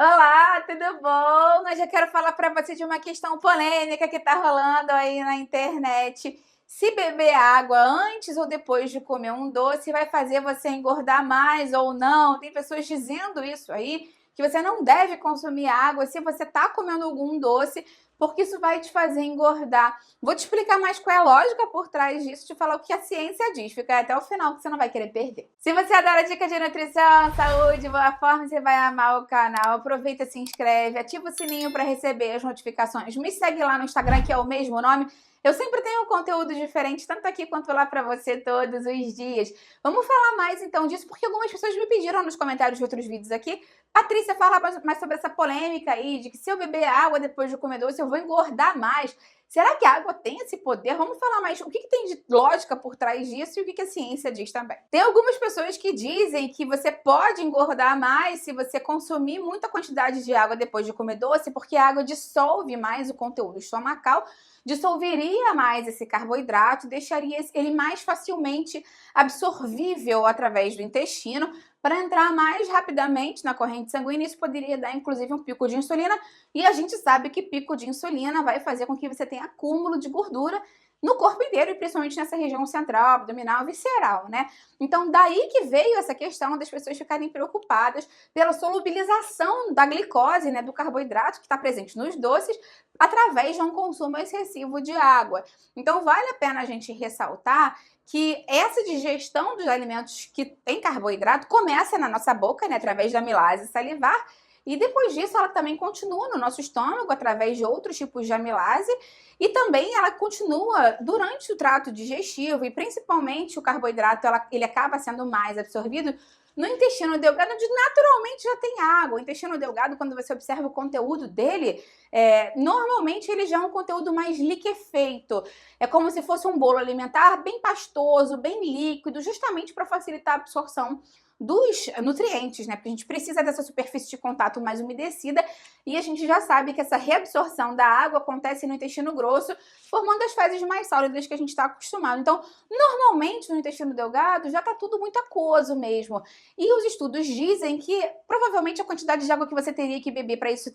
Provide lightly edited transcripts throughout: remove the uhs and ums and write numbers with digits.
Olá, tudo bom? Hoje eu quero falar para você de uma questão polêmica que está rolando aí na internet. Se beber água antes ou depois de comer um doce vai fazer você engordar mais ou não? Tem pessoas dizendo isso aí, que você não deve consumir água se você está comendo algum doce, porque isso vai te fazer engordar. Vou te explicar mais qual é a lógica por trás disso, te falar o que a ciência diz. Fica até o final que você não vai querer perder. Se você adora dicas de nutrição, saúde, boa forma, você vai amar o canal. Aproveita, se inscreve, ativa o sininho para receber as notificações. Me segue lá no Instagram, que é o mesmo nome. Eu sempre tenho conteúdo diferente, tanto aqui quanto lá para você todos os dias. Vamos falar mais então disso, porque algumas pessoas me pediram nos comentários de outros vídeos aqui. Patrícia, fala mais sobre essa polêmica aí, de que se eu beber água depois de comer doce, eu vou engordar mais. Será que a água tem esse poder? Vamos falar mais o que tem de lógica por trás disso e o que a ciência diz também. Tem algumas pessoas que dizem que você pode engordar mais se você consumir muita quantidade de água depois de comer doce, porque a água dissolve mais o conteúdo estomacal, dissolveria mais esse carboidrato, deixaria ele mais facilmente absorvível através do intestino para entrar mais rapidamente na corrente sanguínea. Isso poderia dar, inclusive, um pico de insulina, e a gente sabe que pico de insulina vai fazer com que você tenha acúmulo de gordura no corpo inteiro, e principalmente nessa região central, abdominal, visceral, né? Então, daí que veio essa questão das pessoas ficarem preocupadas pela solubilização da glicose, né, do carboidrato que está presente nos doces, através de um consumo excessivo de água. Então, vale a pena a gente ressaltar que essa digestão dos alimentos que tem carboidrato começa na nossa boca, né, através da amilase salivar, e depois disso ela também continua no nosso estômago através de outros tipos de amilase, e também ela continua durante o trato digestivo, e principalmente o carboidrato ele acaba sendo mais absorvido no intestino delgado, onde naturalmente já tem água. O intestino delgado, quando você observa o conteúdo dele, normalmente ele já é um conteúdo mais liquefeito. É como se fosse um bolo alimentar bem pastoso, bem líquido, justamente para facilitar a absorção dos nutrientes, né? Porque a gente precisa dessa superfície de contato mais umedecida, e a gente já sabe que essa reabsorção da água acontece no intestino grosso, formando as fezes mais sólidas que a gente está acostumado. Então, normalmente no intestino delgado já está tudo muito aquoso mesmo. E os estudos dizem que provavelmente a quantidade de água que você teria que beber para isso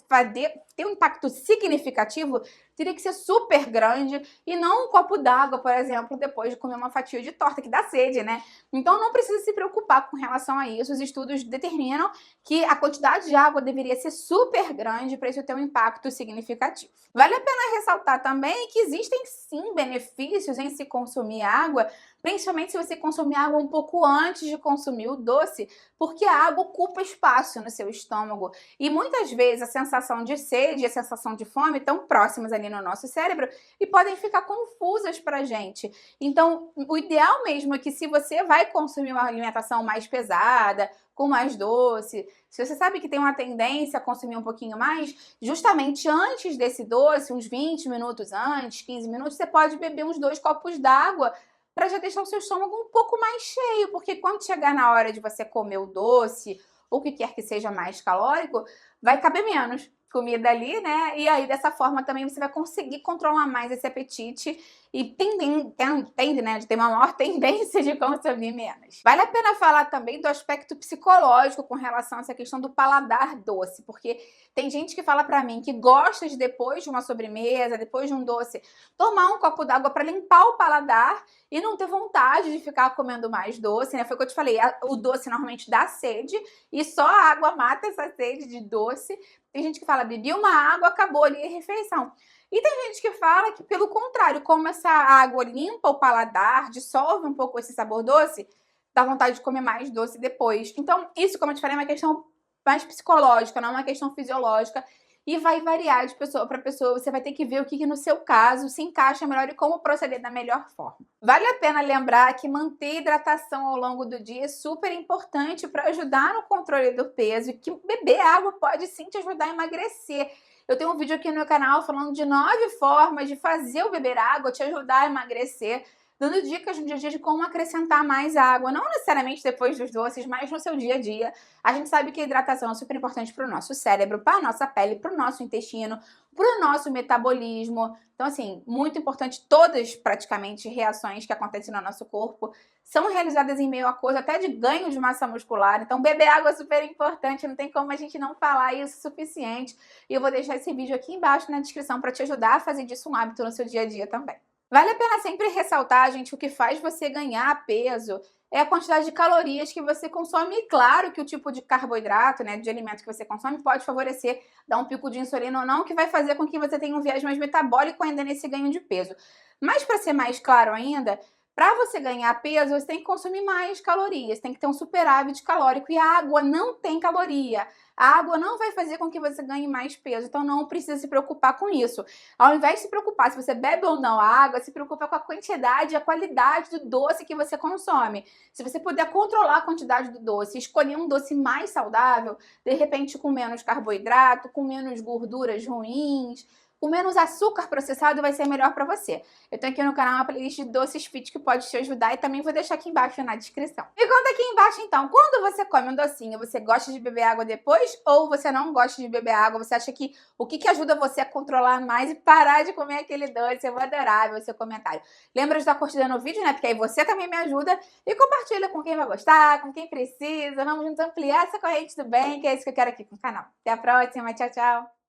ter um impacto significativo teria que ser super grande, e não um copo d'água, por exemplo, depois de comer uma fatia de torta, que dá sede, né? Então não precisa se preocupar com relação a isso. Os estudos determinam que a quantidade de água deveria ser super grande para isso ter um impacto significativo. Vale a pena ressaltar também que existem sim benefícios em se consumir água, principalmente se você consumir água um pouco antes de consumir o doce, porque a água ocupa espaço no seu estômago, e muitas vezes a sensação de sede e a sensação de fome estão próximas ali no nosso cérebro e podem ficar confusas pra gente. Então, o ideal mesmo é que, se você vai consumir uma alimentação mais pesada, com mais doce, se você sabe que tem uma tendência a consumir um pouquinho mais, justamente antes desse doce, uns 20 minutos antes, 15 minutos, você pode beber uns 2 copos d'água para já deixar o seu estômago um pouco mais cheio, porque quando chegar na hora de você comer o doce, ou o que quer que seja mais calórico, vai caber menos comida ali, né? E aí, dessa forma, também você vai conseguir controlar mais esse apetite e tende, né, de ter uma maior tendência de consumir menos. Vale a pena falar também do aspecto psicológico com relação a essa questão do paladar doce, porque tem gente que fala pra mim que gosta de, depois de uma sobremesa, depois de um doce, tomar um copo d'água para limpar o paladar e não ter vontade de ficar comendo mais doce, né? Foi o que eu te falei, o doce normalmente dá sede, e só a água mata essa sede de doce. Tem gente que fala, bebi uma água, acabou ali a refeição. E tem gente que fala que, pelo contrário, como essa água limpa o paladar, dissolve um pouco esse sabor doce, dá vontade de comer mais doce depois. Então, isso, como eu te falei, é uma questão mais psicológica, não é uma questão fisiológica, e vai variar de pessoa para pessoa. Você vai ter que ver o que no seu caso se encaixa melhor e como proceder da melhor forma. Vale a pena lembrar que manter hidratação ao longo do dia é super importante para ajudar no controle do peso, e que beber água pode sim te ajudar a emagrecer. Eu tenho um vídeo aqui no meu canal falando de 9 formas de fazer o beber água te ajudar a emagrecer. dando dicas no dia a dia de como acrescentar mais água, não necessariamente depois dos doces, mas no seu dia a dia. A gente sabe que a hidratação é super importante para o nosso cérebro, para a nossa pele, para o nosso intestino, para o nosso metabolismo. Então, assim, muito importante, todas praticamente reações que acontecem no nosso corpo são realizadas em meio a coisa até de ganho de massa muscular. Então, beber água é super importante, não tem como a gente não falar isso o suficiente. E eu vou deixar esse vídeo aqui embaixo na descrição para te ajudar a fazer disso um hábito no seu dia a dia também. Vale a pena sempre ressaltar, gente, o que faz você ganhar peso é a quantidade de calorias que você consome. E claro que o tipo de carboidrato, né, de alimento que você consome pode favorecer dar um pico de insulina ou não, que vai fazer com que você tenha um viés mais metabólico ainda nesse ganho de peso. Mas para ser mais claro ainda, para você ganhar peso, você tem que consumir mais calorias, tem que ter um superávit calórico. E a água não tem caloria. A água não vai fazer com que você ganhe mais peso, então não precisa se preocupar com isso. Ao invés de se preocupar se você bebe ou não a água, se preocupa com a quantidade e a qualidade do doce que você consome. Se você puder controlar a quantidade do doce, escolher um doce mais saudável, de repente com menos carboidrato, com menos gorduras ruins, com menos açúcar processado, vai ser melhor para você. Eu tenho aqui no canal uma playlist de doces fit que pode te ajudar e também vou deixar aqui embaixo na descrição. Me conta aqui embaixo então, quando você come um docinho, você gosta de beber água depois ou você não gosta de beber água? Você acha que o que ajuda você a controlar mais e parar de comer aquele doce? Eu vou adorar ver o seu comentário. Lembra de dar curtida no vídeo, né? Porque aí você também me ajuda e compartilha com quem vai gostar, com quem precisa. Vamos juntos ampliar essa corrente do bem, que é isso que eu quero aqui com o canal. Até a próxima, tchau, tchau!